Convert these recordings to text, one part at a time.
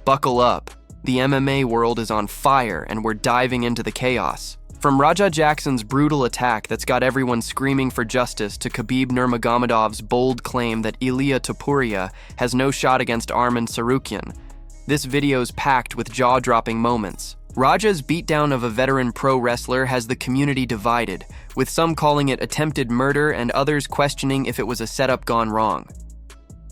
Buckle up. The MMA world is on fire and we're diving into the chaos. From Raja Jackson's brutal attack that's got everyone screaming for justice to Khabib Nurmagomedov's bold claim that Ilia Topuria has no shot against Arman Tsarukyan, this video's packed with jaw-dropping moments. Raja's beatdown of a veteran pro wrestler has the community divided, with some calling it attempted murder and others questioning if it was a setup gone wrong.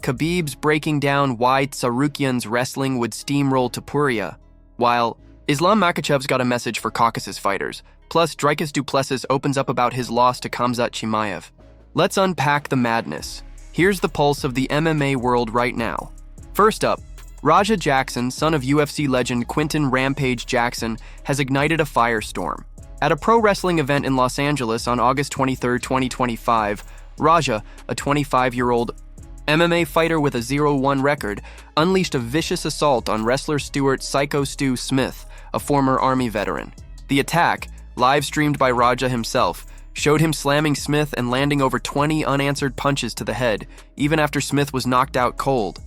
Khabib's breaking down why Tsarukyan's wrestling would steamroll Topuria, while Islam Makhachev's got a message for Caucasus fighters, plus Dricus Du Plessis opens up about his loss to Khamzat Chimaev. Let's unpack the madness. Here's the pulse of the MMA world right now. First up, Raja Jackson, son of UFC legend Quinton "Rampage" Jackson, has ignited a firestorm. At a pro wrestling event in Los Angeles on August 23, 2025, Raja, a 25-year-old MMA fighter with a 0-1 record, unleashed a vicious assault on wrestler Stuart "Psycho Stu" Smith, a former Army veteran. The attack, live-streamed by Raja himself, showed him slamming Smith and landing over 20 unanswered punches to the head, even after Smith was knocked out cold.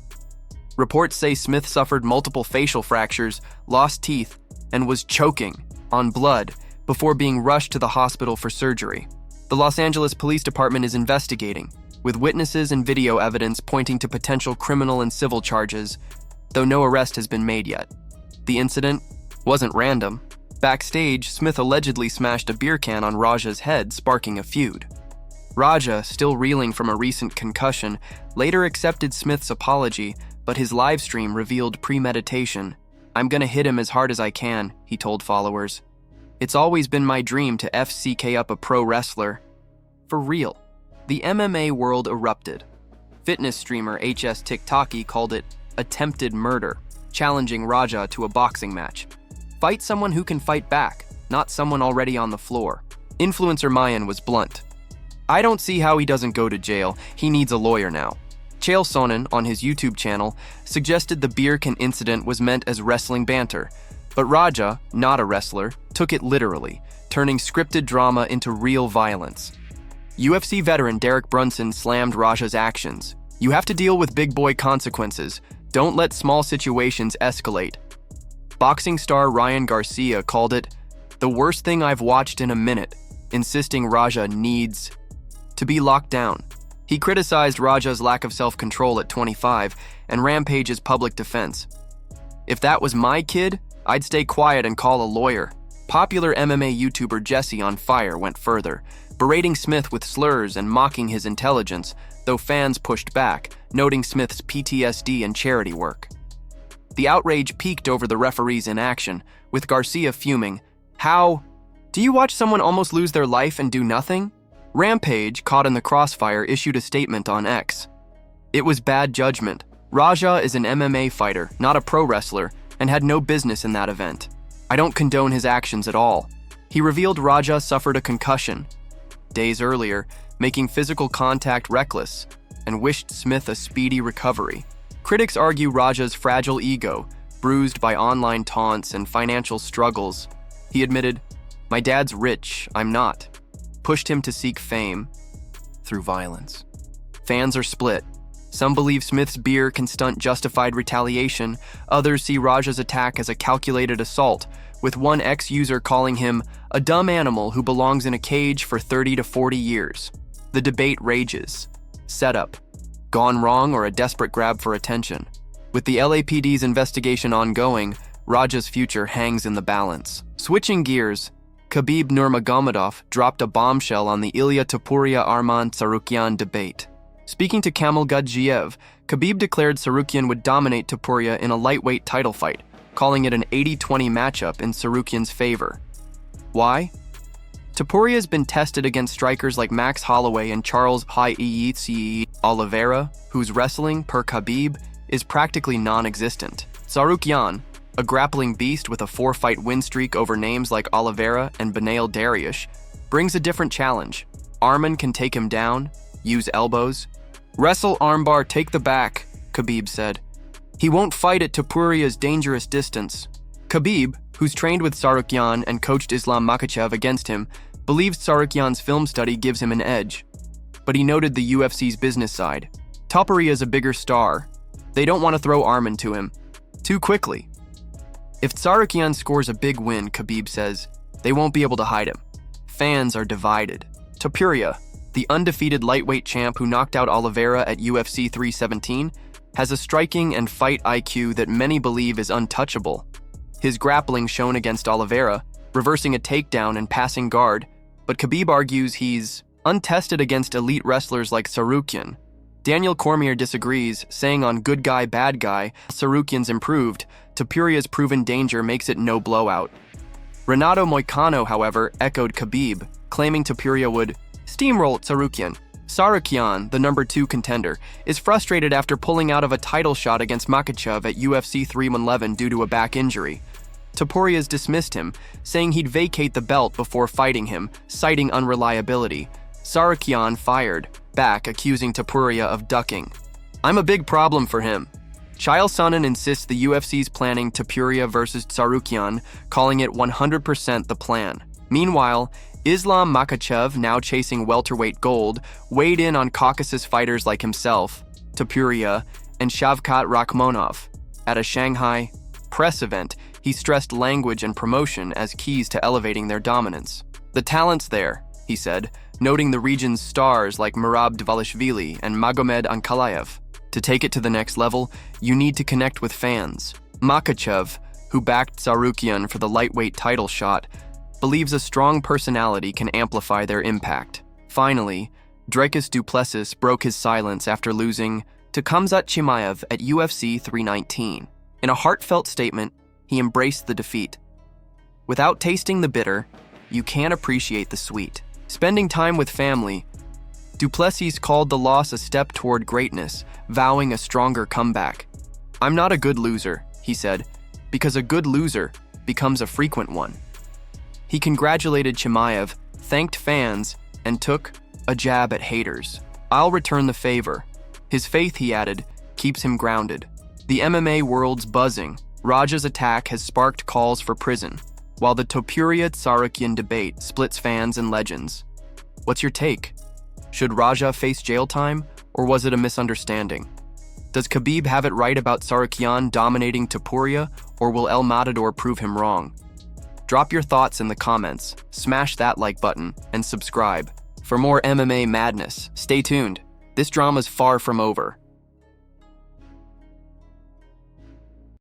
Reports say Smith suffered multiple facial fractures, lost teeth, and was choking on blood before being rushed to the hospital for surgery. The Los Angeles Police Department is investigating, with witnesses and video evidence pointing to potential criminal and civil charges, though no arrest has been made yet. The incident wasn't random. Backstage, Smith allegedly smashed a beer can on Raja's head, sparking a feud. Raja, still reeling from a recent concussion, later accepted Smith's apology, but his livestream revealed premeditation. "I'm gonna hit him as hard as I can," he told followers. "It's always been my dream to FCK up a pro wrestler." For real. The MMA world erupted. Fitness streamer HS TikToki called it attempted murder, challenging Raja to a boxing match. Fight someone who can fight back, not someone already on the floor. Influencer Mayan was blunt. "I don't see how he doesn't go to jail. He needs a lawyer now." Chael Sonnen, on his YouTube channel, suggested the beer can incident was meant as wrestling banter, but Raja, not a wrestler, took it literally, turning scripted drama into real violence. UFC veteran Derek Brunson slammed Raja's actions. "You have to deal with big boy consequences. Don't let small situations escalate." Boxing star Ryan Garcia called it the worst thing I've watched in a minute, insisting Raja needs to be locked down. He criticized Raja's lack of self-control at 25 and Rampage's public defense. "If that was my kid, I'd stay quiet and call a lawyer." Popular MMA YouTuber Jesse on Fire went further, berating Smith with slurs and mocking his intelligence, though fans pushed back, noting Smith's PTSD and charity work. The outrage peaked over the referee's inaction, with Garcia fuming. "How? Do you watch someone almost lose their life and do nothing?" Rampage, caught in the crossfire, issued a statement on X. "It was bad judgment. Raja is an MMA fighter, not a pro wrestler, and had no business in that event. I don't condone his actions at all." He revealed Raja suffered a concussion days earlier, making physical contact reckless, and wished Smith a speedy recovery. Critics argue Raja's fragile ego, bruised by online taunts and financial struggles. He admitted, "My dad's rich, I'm not," pushed him to seek fame through violence. Fans are split. Some believe Smith's beer can stunt justified retaliation. Others see Raja's attack as a calculated assault, with one ex-user calling him a dumb animal who belongs in a cage for 30 to 40 years. The debate rages. Setup, gone wrong, or a desperate grab for attention? With the LAPD's investigation ongoing, Raja's future hangs in the balance. Switching gears, Khabib Nurmagomedov dropped a bombshell on the Ilia Topuria-Arman Tsarukyan debate. Speaking to Khamzat Chimaev, Khabib declared Tsarukyan would dominate Topuria in a lightweight title fight, calling it an 80-20 matchup in Tsarukyan's favor. Why? Topuria's been tested against strikers like Max Holloway and Charles "Hi-Yi-Tsi" Oliveira, whose wrestling, per Khabib, is practically non-existent. Tsarukyan, a grappling beast with a 4-fight win streak over names like Oliveira and Benail Dariush, brings a different challenge. Arman can take him down, use elbows. "Wrestle armbar, take the back," Khabib said. He won't fight at Topuria's dangerous distance. Khabib, who's trained with Tsarukyan and coached Islam Makhachev against him, believes Tsarukyan's film study gives him an edge. But he noted the UFC's business side. Topuria's a bigger star. They don't want to throw Arman to him. Too quickly. If Tsarukyan scores a big win, Khabib says, they won't be able to hide him. Fans are divided. Topuria, the undefeated lightweight champ who knocked out Oliveira at UFC 317, has a striking and fight IQ that many believe is untouchable. His grappling shown against Oliveira, reversing a takedown and passing guard, but Khabib argues he's untested against elite wrestlers like Tsarukyan. Daniel Cormier disagrees, saying on Good Guy, Bad Guy, Tsarukyan's improved. Topuria's proven danger makes it no blowout. Renato Moicano, however, echoed Khabib, claiming Topuria would steamroll Tsarukyan. Tsarukyan, the number 2 contender, is frustrated after pulling out of a title shot against Makhachev at UFC 311 due to a back injury. Topuria's dismissed him, saying he'd vacate the belt before fighting him, citing unreliability. Tsarukyan fired back, accusing Topuria of ducking. I'm a big problem for him. Chael Sonnen insists the UFC's planning Topuria versus Tsarukyan, calling it 100% the plan. Meanwhile, Islam Makhachev, now chasing welterweight gold, weighed in on Caucasus fighters like himself, Topuria, and Shavkat Rakhmonov. At a Shanghai press event, he stressed language and promotion as keys to elevating their dominance. The talent's there, he said, noting the region's stars like Merab Dvalishvili and Magomed Ankalaev. To take it to the next level, you need to connect with fans. Makhachev, who backed Tsarukyan for the lightweight title shot, believes a strong personality can amplify their impact. Finally, Dricus Du Plessis broke his silence after losing to Khamzat Chimaev at UFC 319. In a heartfelt statement, he embraced the defeat. Without tasting the bitter, you can't appreciate the sweet. Spending time with family, Du Plessis called the loss a step toward greatness, vowing a stronger comeback. I'm not a good loser, he said, because a good loser becomes a frequent one. He congratulated Chimaev, thanked fans, and took a jab at haters. I'll return the favor. His faith, he added, keeps him grounded. The MMA world's buzzing. Raja's attack has sparked calls for prison, while the Topuria-Tsarukyan debate splits fans and legends. What's your take? Should Raja face jail time, or was it a misunderstanding? Does Khabib have it right about Tsarukyan dominating Topuria, or will El Matador prove him wrong? Drop your thoughts in the comments, smash that like button, and subscribe. For more MMA madness, stay tuned. This drama's far from over.